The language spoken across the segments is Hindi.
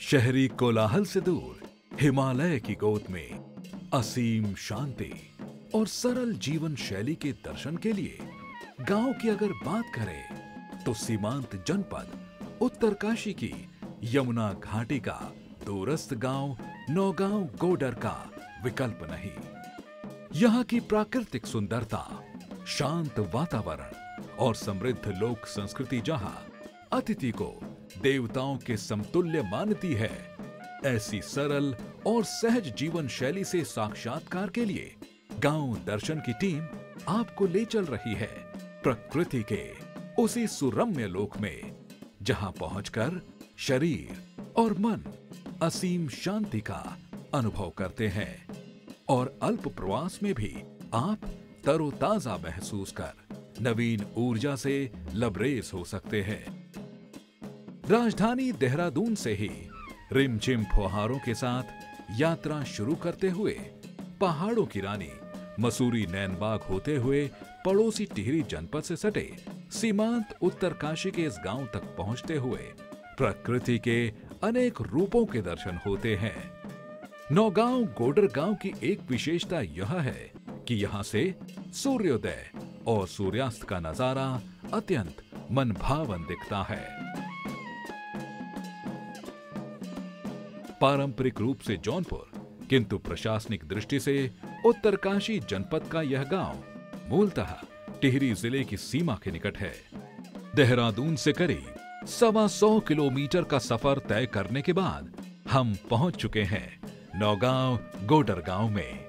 शहरी कोलाहल से दूर हिमालय की गोद में असीम शांति और सरल जीवन शैली के दर्शन के लिए गांव की अगर बात करें तो सीमांत जनपद उत्तरकाशी की यमुना घाटी का दूरस्थ गांव नौगांव गोडर का विकल्प नहीं। यहाँ की प्राकृतिक सुंदरता, शांत वातावरण और समृद्ध लोक संस्कृति जहां अतिथि को देवताओं के समतुल्य मानती है, ऐसी सरल और सहज जीवन शैली से साक्षात्कार के लिए गांव दर्शन की टीम आपको ले चल रही है प्रकृति के उसी सुरम्य लोक में, जहां पहुंचकर शरीर और मन असीम शांति का अनुभव करते हैं और अल्प प्रवास में भी आप तरोताजा महसूस कर नवीन ऊर्जा से लबरेज हो सकते हैं। राजधानी देहरादून से ही रिमझिम फुहारों के साथ यात्रा शुरू करते हुए पहाड़ों की रानी मसूरी नैनबाग होते हुए पड़ोसी टिहरी जनपद से सटे सीमांत उत्तरकाशी के इस गांव तक पहुंचते हुए प्रकृति के अनेक रूपों के दर्शन होते हैं। नौगांव गोडर गांव की एक विशेषता यह है कि यहाँ से सूर्योदय और सूर्यास्त का नजारा अत्यंत मनभावन दिखता है। पारंपरिक रूप से जौनपुर किंतु प्रशासनिक दृष्टि से उत्तरकाशी जनपद का यह गांव मूलतः टिहरी जिले की सीमा के निकट है। देहरादून से करीब 125 किलोमीटर का सफर तय करने के बाद हम पहुंच चुके हैं नौगांव गोडर गांव में।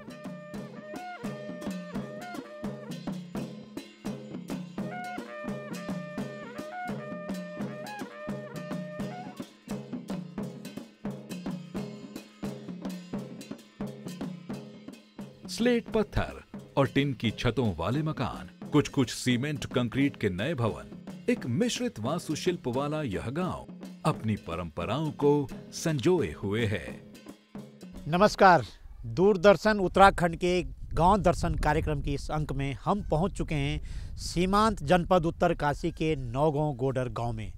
स्लेट पत्थर और टिन की छतों वाले मकान, कुछ कुछ सीमेंट कंक्रीट के नए भवन, एक मिश्रित वास्तुशिल्प वाला यह गांव अपनी परंपराओं को संजोए हुए है। नमस्कार, दूरदर्शन उत्तराखंड के गांव दर्शन कार्यक्रम के इस अंक में हम पहुंच चुके हैं सीमांत जनपद उत्तरकाशी के नौगांव गोडर गांव में।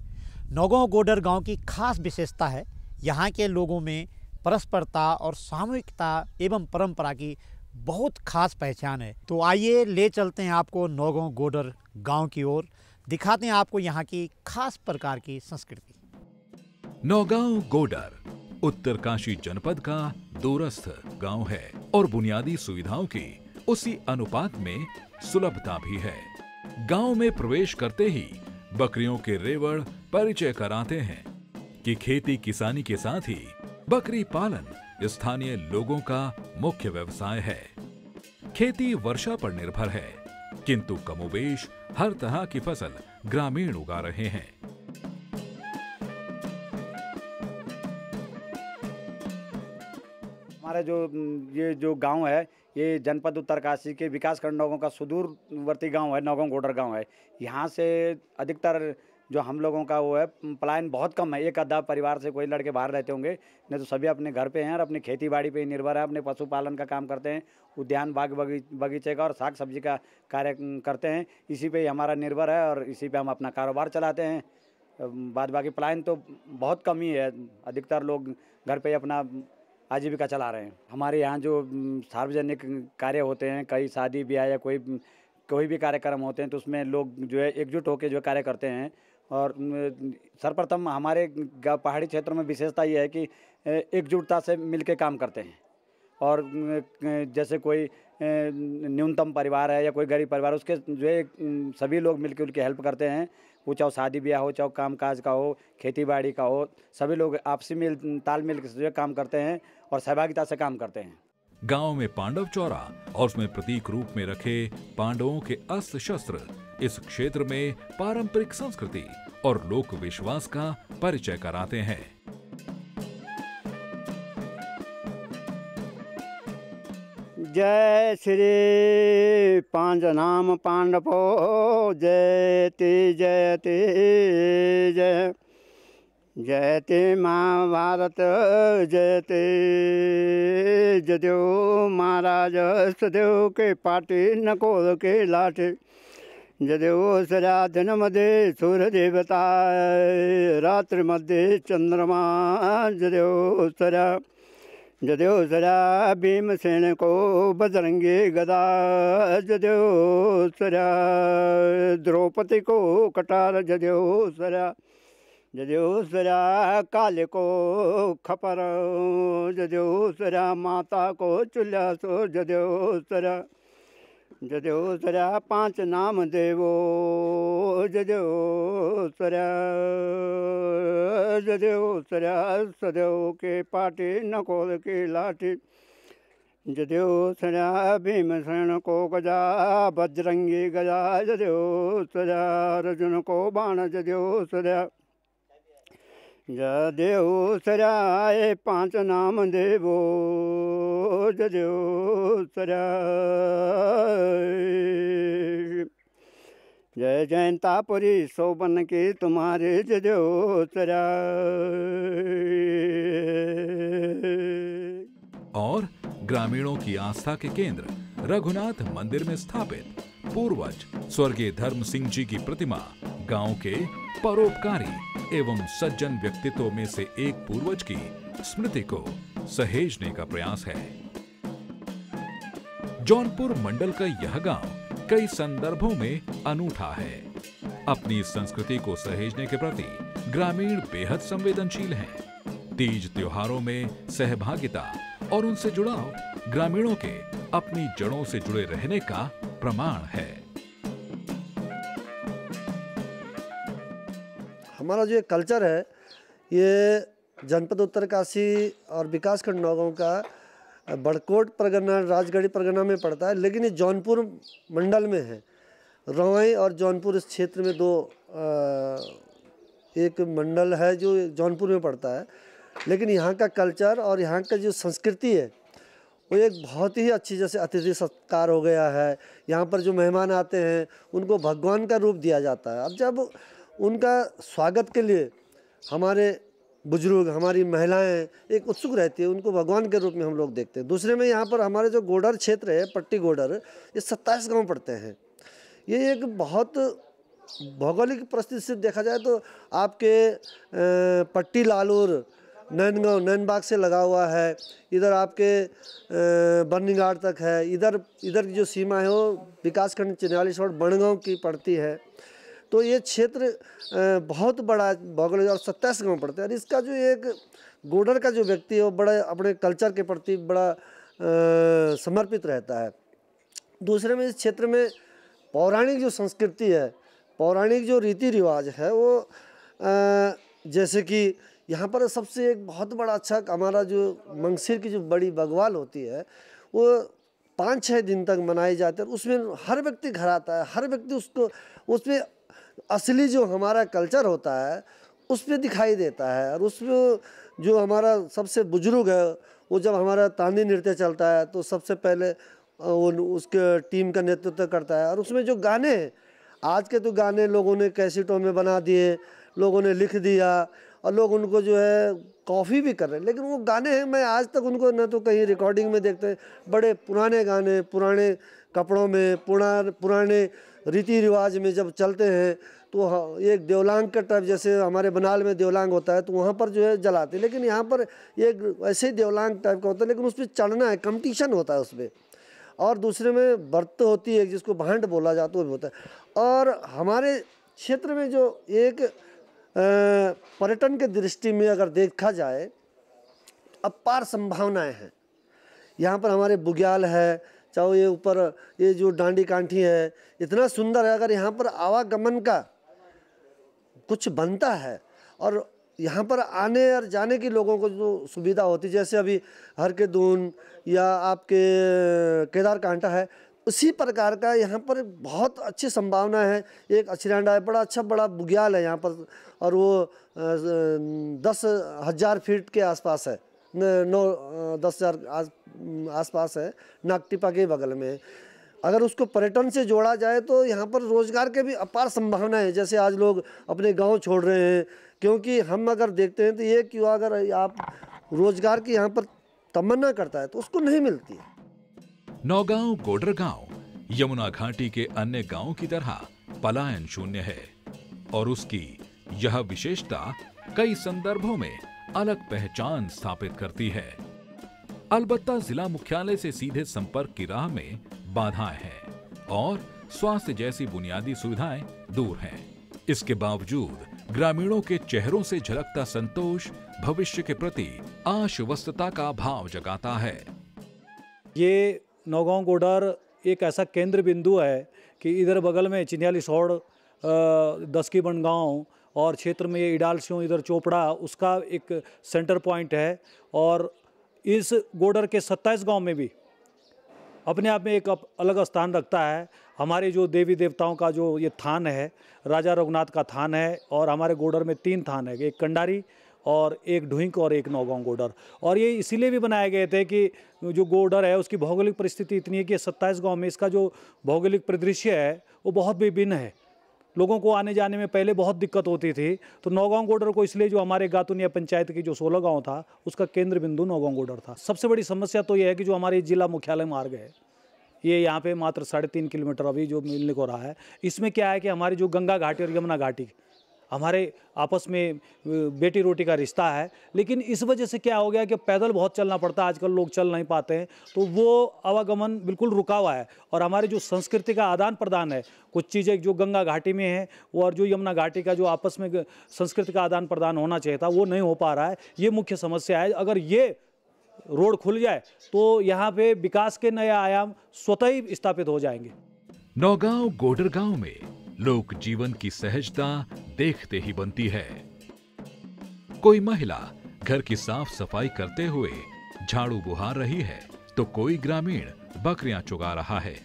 नौगांव गोडर गांव की खास विशेषता है यहाँ के लोगों में परस्परता और सामूहिकता एवं परंपरा की बहुत खास पहचान है। तो आइए ले चलते हैं आपको नौगांव गोडर गांव की ओर, दिखाते हैं आपको यहाँ की खास प्रकार की संस्कृति। नौगांव गोडर उत्तरकाशी जनपद का दूरस्थ गांव है और बुनियादी सुविधाओं की उसी अनुपात में सुलभता भी है। गांव में प्रवेश करते ही बकरियों के रेवड़ परिचय कराते हैं कि खेती किसानी के साथ ही बकरी पालन स्थानीय लोगों का मुख्य व्यवसाय है। खेती वर्षा पर निर्भर है, किंतु कमोबेश हर तरह की फसल ग्रामीण उगा रहे हैं। हमारा ये जो गांव है, ये जनपद उत्तरकाशी के विकासखंड नौगांव का सुदूरवर्ती गांव है, नौगांव गोडर गांव है। यहाँ से अधिकतर जो हम लोगों का वो है पलायन बहुत कम है। एक आधा परिवार से कोई लड़के बाहर रहते होंगे, नहीं तो सभी अपने घर पे हैं और अपनी खेती बाड़ी पे ही निर्भर है। अपने पशुपालन का काम करते हैं, उद्यान बाग बगीचे का और साग सब्जी का कार्य करते हैं। इसी पे ही हमारा निर्भर है और इसी पे हम अपना कारोबार चलाते हैं। बाद बाकी पलायन तो बहुत कम ही है, अधिकतर लोग घर पे अपना आजीविका चला रहे हैं। हमारे यहाँ जो सार्वजनिक कार्य होते हैं, कई शादी ब्याह या कोई भी कार्यक्रम होते हैं, तो उसमें लोग जो है एकजुट होकर जो कार्य करते हैं। और सर्वप्रथम हमारे पहाड़ी क्षेत्र में विशेषता ये है कि एकजुटता से मिलके काम करते हैं। और जैसे कोई न्यूनतम परिवार है या कोई गरीब परिवार, उसके जो है सभी लोग मिलकर उनकी हेल्प करते हैं। वो चाहे शादी ब्याह हो, चाहे काम काज का हो, खेती बाड़ी का हो, सभी लोग आपसी तालमेल से जो काम करते हैं और सहभागिता से काम करते हैं। गांव में पांडव चौरा और उसमें प्रतीक रूप में रखे पांडवों के अस्त्र शस्त्र इस क्षेत्र में पारंपरिक संस्कृति और लोक विश्वास का परिचय कराते हैं। जय श्री पांचनाम पांडवो जयति जयति जय जयति महाभारत जयति जदेव महाराज सदेव के पाटी नकोल के लाटे जद्योसरा दिन मध्ये सूर्य देवता रात्रि मध्ये चंद्रमा जद्योसरा जद्योसरा भीमसेन को बजरंगी गदा जद्योसरा द्रौपदी को कटार जद्योसरा जद्योसरा काले को खपर जद्योसरा माता को चूल्हा सो जद्योसरा जद्योसरा 5 नाम देवो जद्योसरा जद्योसरा सदैव के पाटी नकोल की लाठी जद्योसरा भीमसेन को गजा बजरंगी गजा जद्योसरा अर्जुन को बाण जद्योसरा जद्योसरा 5 नाम देवो जद्योसरा जय जयंतापुरी शोभन की तुम्हारे जद्योसरा। और ग्रामीणों की आस्था के केंद्र रघुनाथ मंदिर में स्थापित पूर्वज स्वर्गीय धर्म सिंह जी की प्रतिमा गांव के परोपकारी एवं सज्जन व्यक्तित्व में से एक पूर्वज की स्मृति को सहेजने का प्रयास है। जौनपुर मंडल का यह गांव कई संदर्भों में अनूठा है। अपनी संस्कृति को सहेजने के प्रति ग्रामीण बेहद संवेदनशील हैं। तीज त्योहारों में सहभागिता और उनसे जुड़ाव ग्रामीणों के अपनी जड़ों से जुड़े रहने का प्रमाण है। हमारा जो कल्चर है ये जनपद उत्तरकाशी और विकासखंड नौगांव का बड़कोट परगना राजगढ़ी परगना में पड़ता है, लेकिन ये जौनपुर मंडल में है। रवाई और जौनपुर इस क्षेत्र में दो एक मंडल है जो जौनपुर में पड़ता है। लेकिन यहाँ का कल्चर और यहाँ का जो संस्कृति है वो एक बहुत ही अच्छी, जैसे अतिथि सत्कार हो गया है। यहाँ पर जो मेहमान आते हैं उनको भगवान का रूप दिया जाता है। अब जब उनका स्वागत के लिए हमारे बुजुर्ग, हमारी महिलाएं एक उत्सुक रहती है, उनको भगवान के रूप में हम लोग देखते हैं। दूसरे में यहाँ पर हमारे जो गोडर क्षेत्र है, पट्टी गोडर, ये 27 गांव पड़ते हैं। ये एक बहुत भौगोलिक परिस्थिति से देखा जाए तो आपके पट्टी लालूर नैनगांव नैनबाग से लगा हुआ है, इधर आपके बर्निगाड़ तक है, इधर की जो सीमा है वो विकासखंड चिन्यालीस और बनगांव की पड़ती है। तो ये क्षेत्र बहुत बड़ा भौगोलिक और 27 गांव पड़ते हैं। और इसका जो एक गोडर का जो व्यक्ति है वो बड़ा अपने कल्चर के प्रति बड़ा समर्पित रहता है। दूसरे में इस क्षेत्र में पौराणिक जो संस्कृति है, पौराणिक जो रीति रिवाज है वो जैसे कि यहाँ पर सबसे एक बहुत बड़ा अच्छा हमारा जो मंगसिर की जो बड़ी बगवाल होती है वो 5-6 दिन तक मनाई जाती है। उसमें हर व्यक्ति घर आता है, हर व्यक्ति उसको उसमें असली जो हमारा कल्चर होता है उस पर दिखाई देता है। और उसमें जो हमारा सबसे बुजुर्ग है वो जब हमारा तांदी नृत्य चलता है तो सबसे पहले वो उसके टीम का नेतृत्व करता है। और उसमें जो गाने हैं, आज के तो गाने लोगों ने कैसेटों में बना दिए, लोगों ने लिख दिया और लोग उनको जो है कॉपी भी कर रहे हैं, लेकिन वो गाने हैं मैं आज तक उनको न तो कहीं रिकॉर्डिंग में देखते हैं। बड़े पुराने गाने, पुराने कपड़ों में, पुराने रीति रिवाज में जब चलते हैं तो एक देवलांग का टाइप, जैसे हमारे बनाल में देवलांग होता है तो वहाँ पर जो है जलाते हैं, लेकिन यहाँ पर एक ऐसे ही देवलांग टाइप का होता है, लेकिन उस पर चढ़ना है, कंपटीशन होता है उसमें। और दूसरे में बर्त होती है जिसको भांड बोला जाता है वो भी होता है। और हमारे क्षेत्र में जो एक पर्यटन के दृष्टि में अगर देखा जाए अपार संभावनाएं हैं। यहाँ पर हमारे बुग्याल है, चाहे ये ऊपर ये जो डांडी कांठी है, इतना सुंदर है। अगर यहाँ पर आवागमन का कुछ बनता है और यहाँ पर आने और जाने की लोगों को जो सुविधा होती, जैसे अभी हर के दून या आपके केदार कांटा है, उसी प्रकार का यहाँ पर बहुत अच्छी संभावना है। एक अछरांडा है, बड़ा अच्छा बड़ा बुग्याल है यहाँ पर, और वो 10,000 फीट के आसपास है, 9-10,000 आसपास है, नागटिपा के बगल में। अगर उसको पर्यटन से जोड़ा जाए तो यहाँ पर रोजगार के भी अपार संभावना है। जैसे आज लोग अपने गांव छोड़ रहे हैं, क्योंकि हम अगर देखते हैं तो ये क्यों, अगर आप रोजगार की यहाँ पर तमन्ना करता है तो उसको नहीं मिलती है। नौगांव गोडर गांव यमुना घाटी के अन्य गांवों की तरह पलायन शून्य है और उसकी यह विशेषता कई संदर्भों में अलग पहचान स्थापित करती है। अलबत्ता जिला मुख्यालय से सीधे संपर्क की राह में बाधाएं हैं और स्वास्थ्य जैसी बुनियादी सुविधाएं दूर हैं। इसके बावजूद ग्रामीणों के चेहरों से झलकता संतोष भविष्य के प्रति आश्वस्तता का भाव जगाता है। ये नौगांव गोडर एक ऐसा केंद्र बिंदु है कि इधर बगल में चिन्याली सौड़, दसकी बनगांव और क्षेत्र में ये इडालसियों, इधर चोपड़ा, उसका एक सेंटर पॉइंट है। और इस गोडर के 27 गांव में भी अपने आप में एक अलग स्थान रखता है। हमारे जो देवी देवताओं का जो ये थान है, राजा रघुनाथ का थान है, और हमारे गोडर में 3 थान है, एक कंडारी और एक ढुइंक और एक नौगांव गोडर। और ये इसीलिए भी बनाए गए थे कि जो गोडर है उसकी भौगोलिक परिस्थिति इतनी है कि 27 गांव में इसका जो भौगोलिक परिदृश्य है वो बहुत विभिन्न है। लोगों को आने जाने में पहले बहुत दिक्कत होती थी, तो नौगांव गोडर को इसलिए जो हमारे गातुनिया पंचायत की जो 16 गांव था उसका केंद्र बिंदु नौगांव गोडर था। सबसे बड़ी समस्या तो ये है कि जो हमारे जिला मुख्यालय मार्ग है ये यहाँ पे मात्र 3.5 किलोमीटर अभी जो मिलने को रहा है, इसमें क्या है कि हमारी जो गंगा घाटी और यमुना घाटी हमारे आपस में बेटी रोटी का रिश्ता है। लेकिन इस वजह से क्या हो गया कि पैदल बहुत चलना पड़ता है, आजकल लोग चल नहीं पाते हैं, तो वो आवागमन बिल्कुल रुका हुआ है। और हमारे जो संस्कृति का आदान प्रदान है, कुछ चीज़ें जो गंगा घाटी में है और जो यमुना घाटी का जो आपस में संस्कृति का आदान प्रदान होना चाहिए था वो नहीं हो पा रहा है। ये मुख्य समस्या है। अगर ये रोड खुल जाए तो यहाँ पे विकास के नए आयाम स्वतः ही स्थापित हो जाएंगे। नौगांव गोडर गांव में लोक जीवन की सहजता देखते ही बनती है। कोई महिला घर की साफ सफाई करते हुए झाड़ू बुहार रही है तो कोई ग्रामीण बकरियां चुगा रहा है।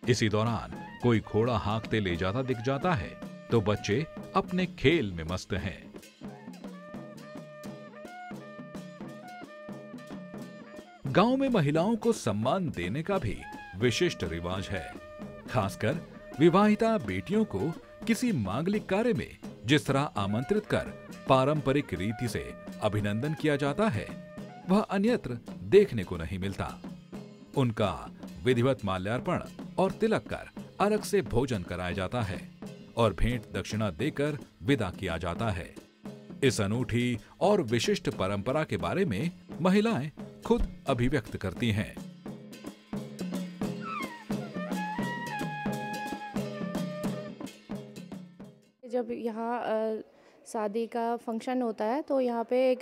इसी दौरान कोई घोड़ा हाँकते ले जाता दिख जाता है तो बच्चे अपने खेल में मस्त हैं। गांव में महिलाओं को सम्मान देने का भी विशिष्ट रिवाज है। खासकर विवाहिता बेटियों को किसी मांगलिक कार्य में जिस तरह आमंत्रित कर पारंपरिक रीति से अभिनंदन किया जाता है वह अन्यत्र देखने को नहीं मिलता। उनका विधिवत माल्यार्पण और तिलक कर अर्घ से भोजन कराया जाता है और भेंट दक्षिणा देकर विदा किया जाता है। इस अनूठी और विशिष्ट परंपरा के बारे में महिलाएं खुद अभिव्यक्त करती हैं। जब यहाँ शादी का फंक्शन होता है तो यहाँ पे एक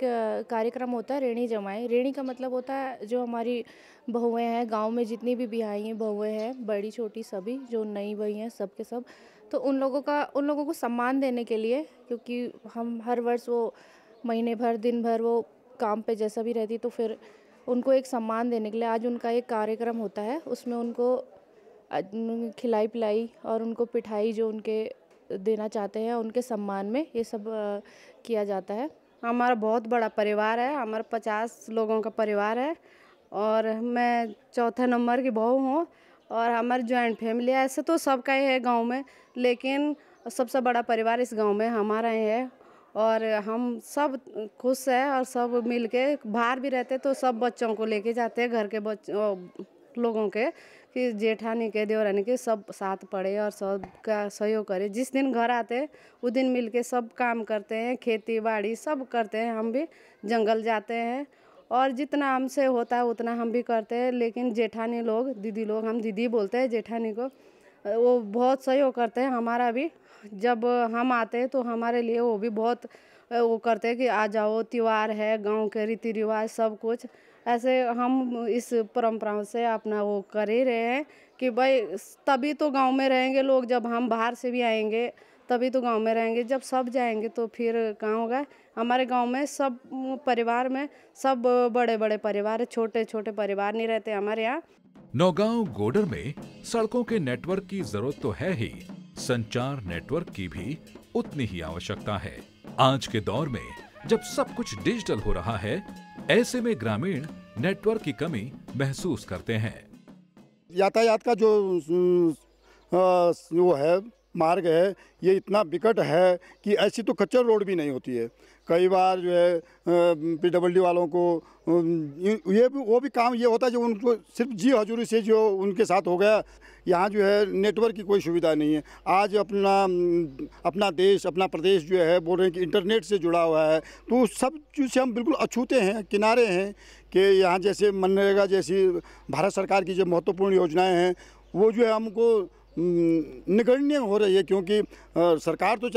कार्यक्रम होता है रेणी जमाई। रेणी का मतलब होता है जो हमारी बहुएं हैं, गांव में जितनी भी बिहाई हैं बहुएं हैं, बड़ी छोटी सभी जो नई बही हैं सब के सब, तो उन लोगों को सम्मान देने के लिए, क्योंकि हम हर वर्ष वो महीने भर दिन भर वो काम पे जैसा भी रहती, तो फिर उनको एक सम्मान देने के लिए आज उनका एक कार्यक्रम होता है। उसमें उनको खिलाई पिलाई और उनको पिठाई जो उनके देना चाहते हैं उनके सम्मान में ये सब किया जाता है। हमारा बहुत बड़ा परिवार है, हमारा 50 लोगों का परिवार है और मैं चौथे नंबर की बहू हूँ और हमारी जॉइंट फैमिली है। ऐसे तो सबका ही है गांव में, लेकिन सबसे बड़ा परिवार इस गांव में हमारा ही है और हम सब खुश हैं और सब मिलके बाहर भी रहते तो सब बच्चों को लेके जाते हैं, घर के लोगों के, कि जेठानी के देवरानी के सब साथ पढ़े और सबका सहयोग करे। जिस दिन घर आते हैं उस दिन मिलके सब काम करते हैं, खेती बाड़ी सब करते हैं। हम भी जंगल जाते हैं और जितना हमसे होता है उतना हम भी करते हैं। लेकिन जेठानी लोग, दीदी लोग, हम दीदी बोलते हैं जेठानी को, वो बहुत सहयोग करते हैं हमारा भी। जब हम आते हैं तो हमारे लिए वो भी बहुत वो करते हैं कि आ जाओ, त्यौहार है, गांव के रीति रिवाज सब कुछ। ऐसे हम इस परंपराओं से अपना वो कर ही रहे हैं कि भाई तभी तो गांव में रहेंगे लोग। जब हम बाहर से भी आएंगे तभी तो गांव में रहेंगे, जब सब जाएंगे तो फिर कहाँ होगा। हमारे गांव में सब परिवार में सब बड़े बड़े परिवार है, छोटे छोटे परिवार नहीं रहते हमारे यहाँ। नौगांव गोडर में सड़कों के नेटवर्क की जरूरत तो है ही, संचार नेटवर्क की भी उतनी ही आवश्यकता है। आज के दौर में जब सब कुछ डिजिटल हो रहा है, ऐसे में ग्रामीण नेटवर्क की कमी महसूस करते हैं। यातायात का जो वो है मार्ग है ये इतना विकट है कि ऐसी तो खच्चर रोड भी नहीं होती है। कई बार जो है PWD वालों को वो भी काम ये होता है जो उनको सिर्फ जी हजूरी से जो उनके साथ हो गया। यहाँ जो है नेटवर्क की कोई सुविधा नहीं है। आज अपना देश अपना प्रदेश जो है बोल रहे हैं कि इंटरनेट से जुड़ा हुआ है, तो सब चीज़ से हम बिल्कुल अछूते हैं, किनारे हैं कि यहाँ जैसे मनरेगा जैसी भारत सरकार की जो महत्वपूर्ण योजनाएं हैं वो जो है हमको नगण्य हो रही है। क्योंकि सरकार तो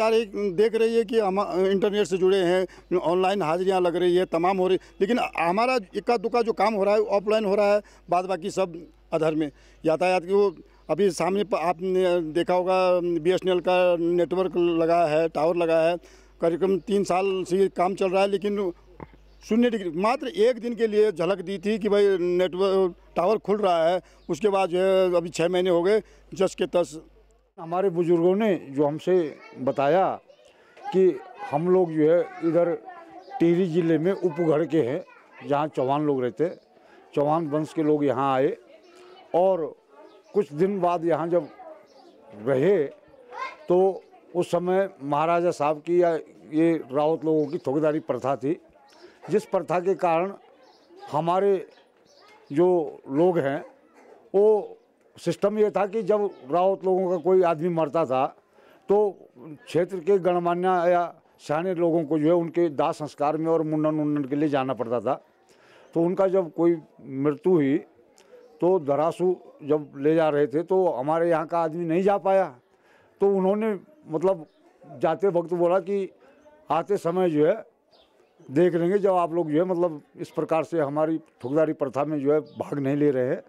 देख रही है कि हम इंटरनेट से जुड़े हैं, ऑनलाइन हाजिरियाँ लग रही है, तमाम हो रही, लेकिन हमारा इक्का दुक्का जो काम हो रहा है ऑफलाइन हो रहा है, बाद बाकी सब अधर में। यातायात की वो अभी सामने आपने देखा होगा BSNL का नेटवर्क लगा है, टावर लगा है, करीब 3 साल से ये काम चल रहा है, लेकिन 0 डिग्री मात्र एक दिन के लिए झलक दी थी कि भाई नेटवर्क टावर खुल रहा है। उसके बाद जो है अभी 6 महीने हो गए जस के तस। हमारे बुजुर्गों ने जो हमसे बताया कि हम लोग जो है इधर टिहरी ज़िले में उपगढ़ के हैं, जहाँ चौहान लोग रहते, चौहान वंश के लोग यहाँ आए और कुछ दिन बाद यहाँ जब रहे तो उस समय महाराजा साहब की या ये रावत लोगों की ठोकदारी प्रथा थी, जिस प्रथा के कारण हमारे जो लोग हैं वो सिस्टम ये था कि जब रावत लोगों का कोई आदमी मरता था तो क्षेत्र के गणमान्य या सियाने लोगों को जो है उनके दाह संस्कार में और मुंडन के लिए जाना पड़ता था। तो उनका जब कोई मृत्यु हुई तो दरासू जब ले जा रहे थे तो हमारे यहाँ का आदमी नहीं जा पाया, तो उन्होंने मतलब जाते वक्त बोला कि आते समय जो है देख लेंगे, जब आप लोग जो है मतलब इस प्रकार से हमारी ठुकदारी प्रथा में जो है भाग नहीं ले रहे हैं।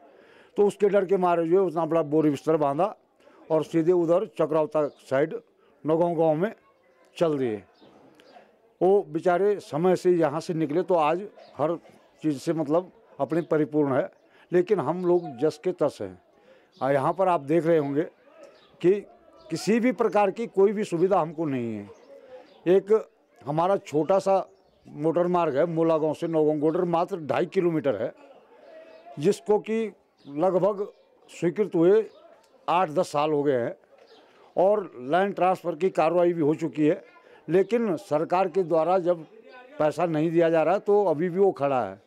तो उसके डर के मारे जो है उतना बड़ा बोरी बिस्तर बांधा और सीधे उधर चक्रावता साइड नौगांव गांव में चल दिए। वो बेचारे समय से यहाँ से निकले तो आज हर चीज़ से मतलब अपने परिपूर्ण है, लेकिन हम लोग जस के तस हैं। यहाँ पर आप देख रहे होंगे कि किसी भी प्रकार की कोई भी सुविधा हमको नहीं है। एक हमारा छोटा सा मोटर मार्ग है मोला गांव से नौगांव गोडर, मात्र 2.5 किलोमीटर है, जिसको कि लगभग स्वीकृत हुए 8-10 साल हो गए हैं और लैंड ट्रांसफ़र की कार्रवाई भी हो चुकी है, लेकिन सरकार के द्वारा जब पैसा नहीं दिया जा रहा है तो अभी भी वो खड़ा है।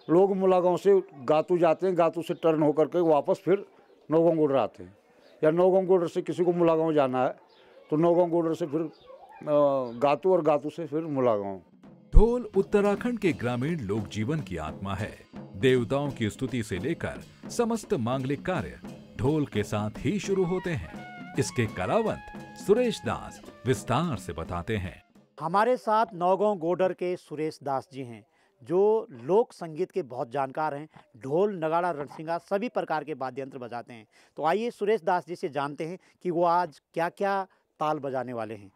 लोग मोला गांव से गातू जाते हैं, गातू से टर्न होकर के वापस फिर नौगांव गोडर आते हैं, या नौगांव गोडर से किसी को मोला गांव जाना है तो नौगांव गोडर से फिर गातू और गातू से फिर मोला गांव। ढोल उत्तराखंड के ग्रामीण लोक जीवन की आत्मा है। देवताओं की स्तुति से लेकर समस्त मांगलिक कार्य ढोल के साथ ही शुरू होते हैं। इसके कलावंत सुरेश दास विस्तार से बताते हैं। हमारे साथ नौगांव गोडर के सुरेश दास जी हैं, जो लोक संगीत के बहुत जानकार हैं। ढोल, नगाड़ा, रणसिंगा सभी प्रकार के वाद्य यंत्र बजाते हैं। तो आइए सुरेश दास जी से जानते हैं कि वो आज क्या क्या ताल बजाने वाले हैं।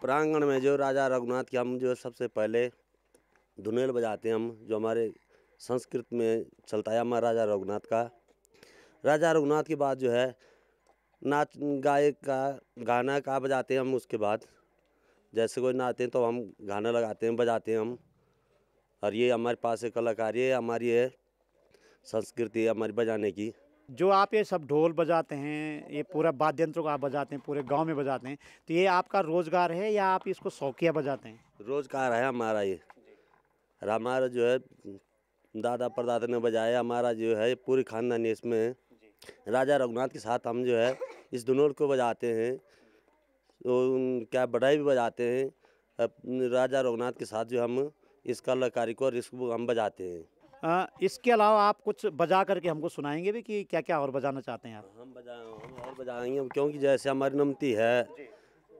प्रांगण में जो राजा रघुनाथ की हम जो सबसे पहले धुनेल बजाते हैं, हम जो हमारे संस्कृत में चलता है हमारा राजा रघुनाथ का। राजा रघुनाथ के बाद जो है नाच गायक का गाना का बजाते हैं हम। उसके बाद जैसे कोई नाचते हैं तो हम गाना लगाते हैं, बजाते हैं हम। और ये हमारे पास एक कलाकारी है, हमारी है संस्कृति है हमारी बजाने की। जो आप ये सब ढोल बजाते हैं, ये पूरा वाद्य यंत्रों को आप बजाते हैं, पूरे गांव में बजाते हैं, तो ये आपका रोजगार है या आप इसको शौकिया बजाते हैं? रोजगार है हमारा ये। और हमारा जो है दादा परदादा ने बजाया, हमारा जो है पूरी खानदानी इसमें है। राजा रघुनाथ के साथ हम जो है इस धुनोल को बजाते हैं, तो क्या बढ़ाई भी बजाते हैं। राजा रघुनाथ के साथ जो हम इस कलाकारी को और इसको हम बजाते हैं। इसके अलावा आप कुछ बजा करके हमको सुनाएंगे भी कि क्या क्या और बजाना चाहते हैं आप? हम और बजाएंगे, क्योंकि जैसे हमारी नमती है,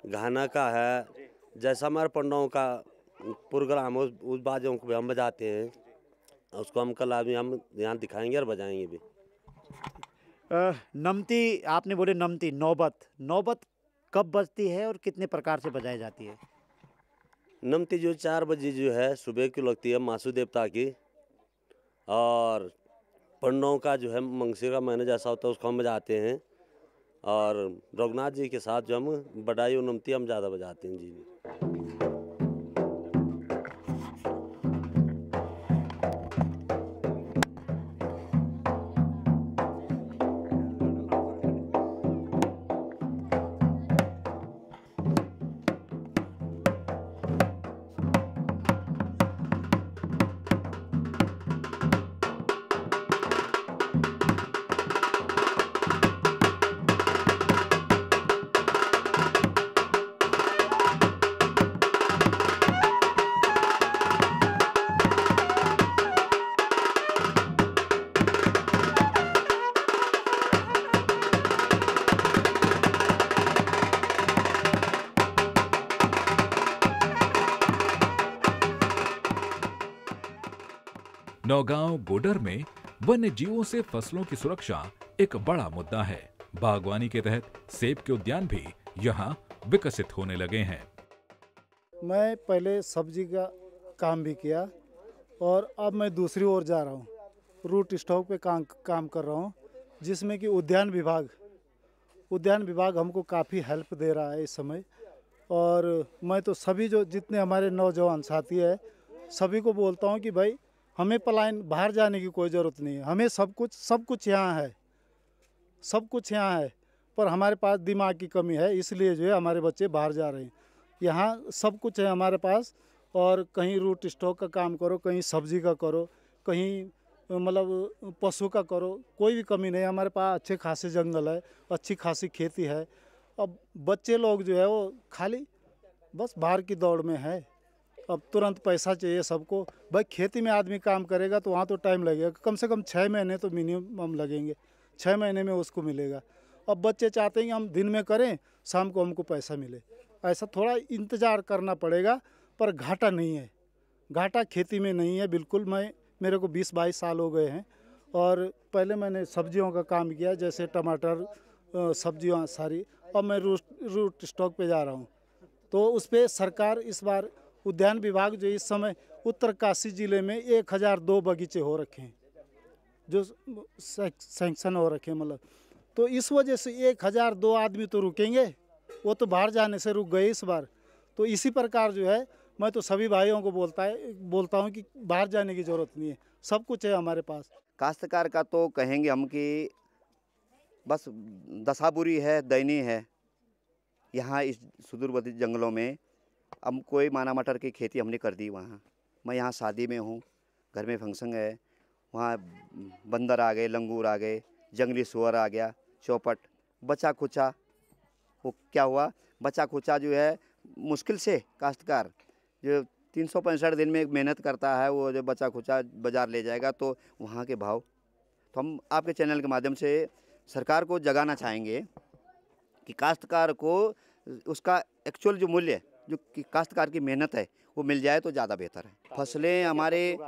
घाना का है, जैसा हमारे पंडाओं का प्रोग्राम हो उस बाजों को भी हम बजाते हैं। उसको हम कला भी हम यहाँ दिखाएंगे और बजाएंगे भी। नमती आपने बोले, नमती नौबत कब बजती है और कितने प्रकार से बजाई जाती है? नमती जो 4 बजे जो है सुबह की लगती है मासू देवता की, और पंडों का जो है मंगसी का महीना जैसा होता है उसको हम बजाते हैं। और रघुनाथ जी के साथ जो हम बड़ाई और नमती हम ज़्यादा बजाते हैं जी। नौगांव गोडर में वन्य जीवों से फसलों की सुरक्षा एक बड़ा मुद्दा है। बागवानी के तहत सेब के उद्यान भी यहाँ विकसित होने लगे हैं। मैं पहले सब्जी का काम भी किया और अब मैं दूसरी ओर जा रहा हूँ, रूट स्टॉक पे काम कर रहा हूँ, जिसमें कि उद्यान विभाग हमको काफ़ी हेल्प दे रहा है इस समय। और मैं तो सभी जो जितने हमारे नौजवान साथी है सभी को बोलता हूँ कि भाई हमें पलायन बाहर जाने की कोई ज़रूरत नहीं है, हमें सब कुछ यहाँ है, सब कुछ यहाँ है, पर हमारे पास दिमाग की कमी है, इसलिए जो है हमारे बच्चे बाहर जा रहे हैं। यहाँ सब कुछ है हमारे पास, और कहीं रूट स्टॉक का काम करो, कहीं सब्जी का करो, कहीं मतलब पशु का करो, कोई भी कमी नहीं है हमारे पास। अच्छे खासे जंगल है, अच्छी खासी खेती है। अब बच्चे लोग जो है वो खाली बस बाहर की दौड़ में है, अब तुरंत पैसा चाहिए सबको। भाई खेती में आदमी काम करेगा तो वहाँ तो टाइम लगेगा, कम से कम 6 महीने तो मिनिमम लगेंगे, 6 महीने में उसको मिलेगा। अब बच्चे चाहते हैं कि हम दिन में करें, शाम को हमको पैसा मिले, ऐसा थोड़ा इंतज़ार करना पड़ेगा। पर घाटा नहीं है, घाटा खेती में नहीं है बिल्कुल। मेरे को 20-22 साल हो गए हैं और पहले मैंने सब्जियों का काम किया, जैसे टमाटर, सब्जियां सारी। अब मैं रूट स्टॉक पे जा रहा हूँ, तो उस पर सरकार इस बार उद्यान विभाग जो इस समय उत्तरकाशी ज़िले में 1002 बगीचे हो रखे हैं जो सैंक्शन हो रखे हैं, मतलब। तो इस वजह से 1002 आदमी तो रुकेंगे, वो तो बाहर जाने से रुक गए इस बार। तो इसी प्रकार जो है मैं तो सभी भाइयों को बोलता हूँ कि बाहर जाने की ज़रूरत नहीं है, सब कुछ है हमारे पास। काश्तकार का तो कहेंगे हम कि बस दशा बुरी है, दयनीय है। यहाँ इस सुदूरवर्ती जंगलों में हम कोई माना मटर की खेती हमने कर दी। वहाँ मैं यहाँ शादी में हूँ, घर में फंक्शन है, वहाँ बंदर आ गए, लंगूर आ गए, जंगली सुअर आ गया, चौपट, बचा खुचा। वो क्या हुआ, बचा खुचा जो है मुश्किल से काश्तकार जो 365 दिन में एक मेहनत करता है, वो जो बचा खुचा बाज़ार ले जाएगा तो वहाँ के भाव। तो हम आपके चैनल के माध्यम से सरकार को जगाना चाहेंगे कि काश्तकार को उसका एक्चुअल जो मूल्य, जो कि काश्तकार की मेहनत है, वो मिल जाए तो ज़्यादा बेहतर है। फसलें हमारे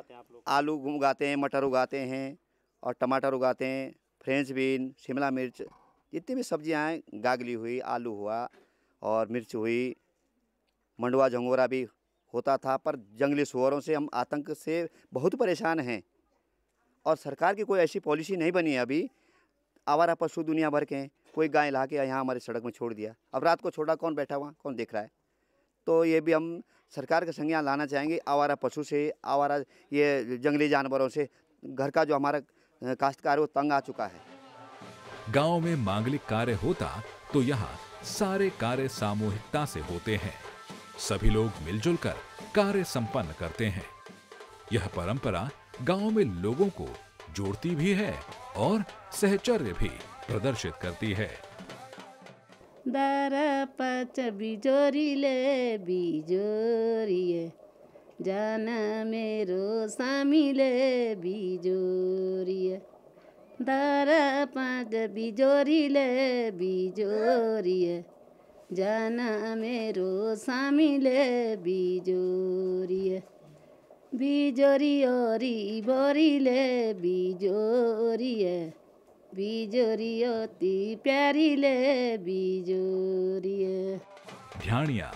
आलू उगाते हैं, मटर उगाते हैं और टमाटर उगाते हैं, फ्रेंच बीन, शिमला मिर्च, जितनी भी सब्जियां हैं, गागली हुई, आलू हुआ और मिर्च हुई, मंडुआ झंगोरा भी होता था। पर जंगली सुअरों से हम आतंक से बहुत परेशान हैं और सरकार की कोई ऐसी पॉलिसी नहीं बनी है अभी। आवारा पशु दुनिया भर के हैं, कोई गाय ला के यहाँ हमारे सड़क में छोड़ दिया, अब रात को छोड़ा, कौन बैठा हुआ, कौन देख रहा है। तो ये भी हम सरकार के संज्ञान लाना चाहेंगे। आवारा पशु से, आवारा ये जंगली जानवरों से घर का जो हमारा काश्तकार है वो तंग आ चुका है। गांव में मांगलिक कार्य होता तो यहाँ सारे कार्य सामूहिकता से होते हैं, सभी लोग मिलजुल कर कार्य संपन्न करते हैं। यह परंपरा गांव में लोगों को जोड़ती भी है और सहचर्य भी प्रदर्शित करती है। दर पच बिजोरीले बिजोरिए जान मेरो सामीले बिजोरिए, दर पाँच बिजोरीले बिजोरिए जान मेरो सामीले बिजोरिए, बिजोरियोरी बोरीले बिजोरिए, बिजोरियोती प्यारीले बिजोरिए। ध्यानियां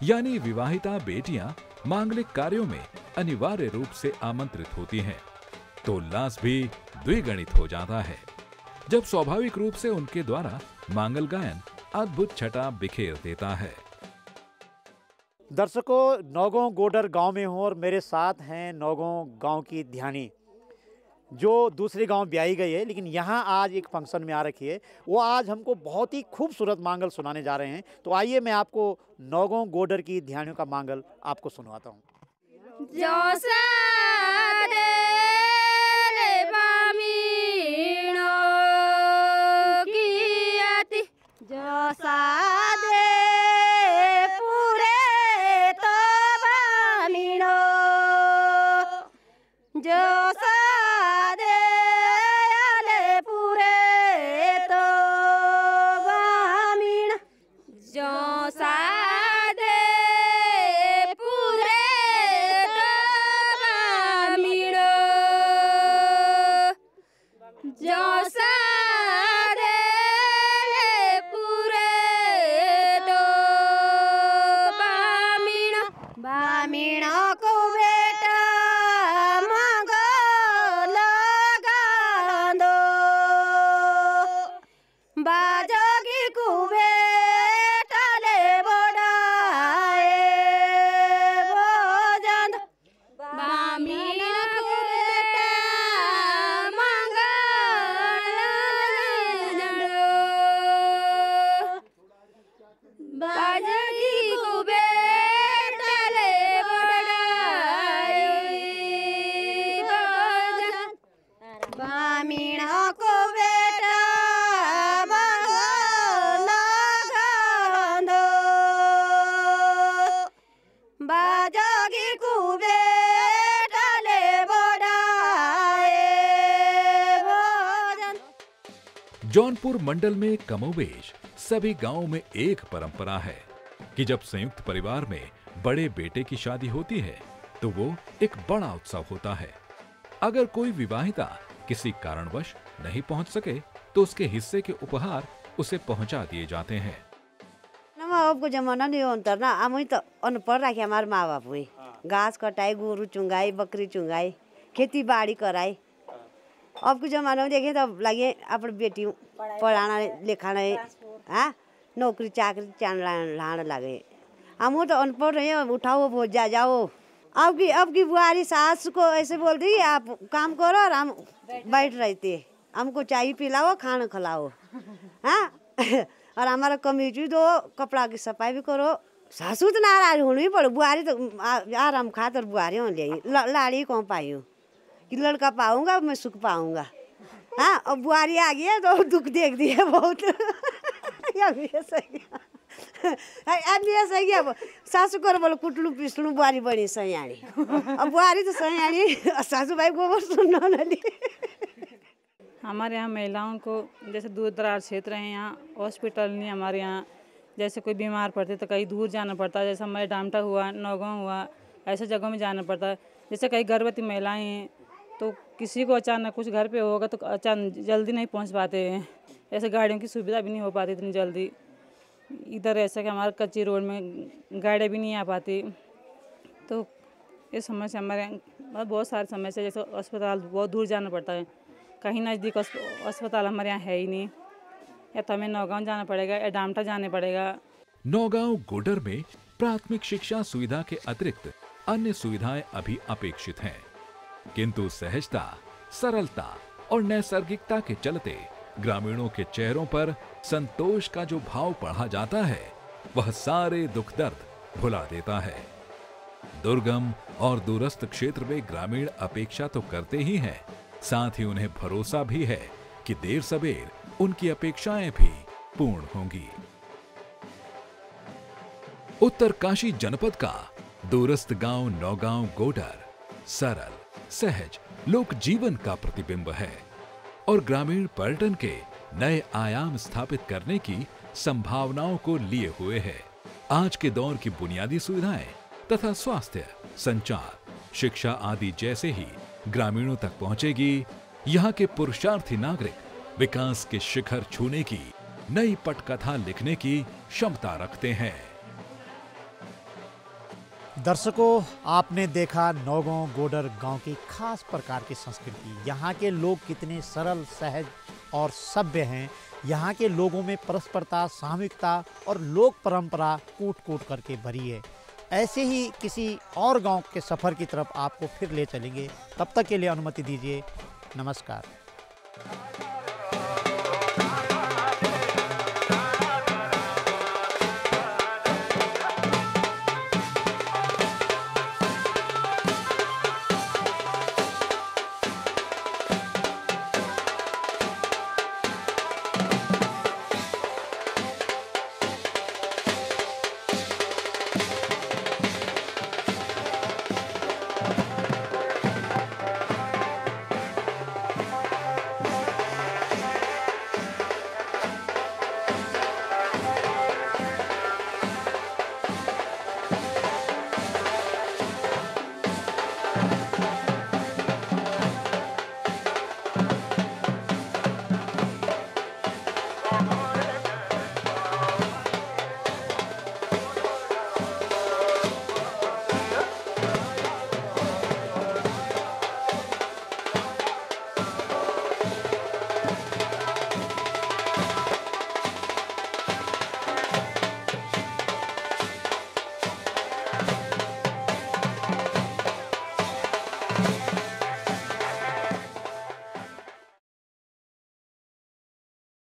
यानी विवाहिता बेटियां मांगलिक कार्यों में अनिवार्य रूप से आमंत्रित होती हैं, तो उल्लास भी द्विगुणित हो जाता है जब स्वाभाविक रूप से उनके द्वारा मांगल गायन अद्भुत छटा बिखेर देता है। दर्शकों, नौगांव गोडर गांव में हूँ और मेरे साथ हैं नौगांव गांव की ध्यानी, जो दूसरे गांव ब्याही गई है, लेकिन यहाँ आज एक फंक्शन में आ रखी है। वो आज हमको बहुत ही खूबसूरत मांगल सुनाने जा रहे हैं। तो आइए मैं आपको नौगांव गोडर की ध्यानियों का मांगल आपको सुनवाता हूँ। बामिणों को बेटा मांगो लगा दो, बाजोगी को बेटा ले बोड़ाए भोजन, बामिणों को बेटा मांगो लगा दो, बाजोगी को बेटा ले बोड़ाए भोजन, बामिणों को बेटा मांगो लगा दो, बाजोगी को बेटा ले बोड़ाए भोजन। जौनपुर मंडल में कमोबेश सभी गांवों में एक परंपरा है कि जब संयुक्त परिवार में बड़े बेटे की शादी होती है तो वो एक बड़ा उत्सव होता है। अगर कोई विवाहिता किसी कारणवश नहीं पहुंच सके तो उसके हिस्से के उपहार उसे पहुंचा दिए जाते हैं। अब को जमाना नहीं होता ना, हम तो अनपढ़ रखे हमारे माँ बाप हुई, घास कटाई, गोरू चुंगाई, बकरी चुंगाई, खेती बाड़ी कराई। अब के जमाना में देखे तो लगे अपनी बेटी पढ़ाना लिखाना, हाँ नौकरी चाकरी लाने लगे। हम तो अनपढ़ रहे, उठाओ वो जाओ। अब की बुआरी सास को ऐसे बोल दी आप काम करो और हम बैठ रहते, हमको चाय पिलाओ खाना खिलाओ, हाँ और हमारा कमीज दो, कपड़ा की सफाई भी करो। सासू तो नाराज होनी ही पड़ो, बुआरी तो आराम खातर बुआरी हो ले, लाड़ी कौन पाई हूँ कि लड़का पाऊंगा मैं सुख पाऊंगा, हाँ और बुआरी आ गई तो दुख देख दिए बहुत। सासू कर बोलो कुटलू पिसलू बुआरी बनी सयाणी, अब बुआरी तो सयाणी सासू भाई गोबर सुनना नहीं। हमारे यहाँ महिलाओं को जैसे दूर दराज क्षेत्र हैं, यहाँ हॉस्पिटल नहीं हमारे यहाँ, जैसे कोई बीमार पड़ते तो कहीं दूर जाना पड़ता है, जैसे हमारे डामटा हुआ, नौगांव हुआ, ऐसे जगहों में जाना पड़ता है। जैसे कई गर्भवती महिलाएं हैं तो किसी को अचानक कुछ घर पे होगा तो अचानक जल्दी नहीं पहुंच पाते हैं, ऐसे गाड़ियों की सुविधा भी नहीं हो पाती इतनी जल्दी। इधर ऐसा कि हमारे कच्ची रोड में गाड़ियाँ भी नहीं आ पाती, तो ये समस्या हमारे बहुत सारी समस्या, जैसे अस्पताल बहुत दूर जाना पड़ता है, कहीं नज़दीक अस्पताल हमारे यहाँ है ही नहीं, या तो हमें नौगांव जाना पड़ेगा या डामटा जाने पड़ेगा। नौगांव गोडर में प्राथमिक शिक्षा सुविधा के अतिरिक्त अन्य सुविधाएं अभी अपेक्षित हैं, किंतु सहजता, सरलता और नैसर्गिकता के चलते ग्रामीणों के चेहरों पर संतोष का जो भाव पढ़ा जाता है वह सारे दुख दर्द भुला देता है। दुर्गम और दूरस्थ क्षेत्र में ग्रामीण अपेक्षा तो करते ही हैं, साथ ही उन्हें भरोसा भी है कि देर सबेर उनकी अपेक्षाएं भी पूर्ण होंगी। उत्तरकाशी जनपद का दूरस्थ गांव नौगांव गोडर सरल, सहज लोक जीवन का प्रतिबिंब है और ग्रामीण पर्यटन के नए आयाम स्थापित करने की संभावनाओं को लिए हुए है। आज के दौर की बुनियादी सुविधाएं तथा स्वास्थ्य, संचार, शिक्षा आदि जैसे ही ग्रामीणों तक पहुंचेगी, यहाँ के पुरुषार्थी नागरिक विकास के शिखर छूने की नई पटकथा लिखने की क्षमता रखते हैं। दर्शकों, आपने देखा नौगांव गोडर गांव की खास प्रकार की संस्कृति। यहाँ के लोग कितने सरल, सहज और सभ्य हैं। यहाँ के लोगों में परस्परता, सामूहिकता और लोक परंपरा कूट कूट करके भरी है। ऐसे ही किसी और गांव के सफ़र की तरफ आपको फिर ले चलेंगे। तब तक के लिए अनुमति दीजिए। नमस्कार।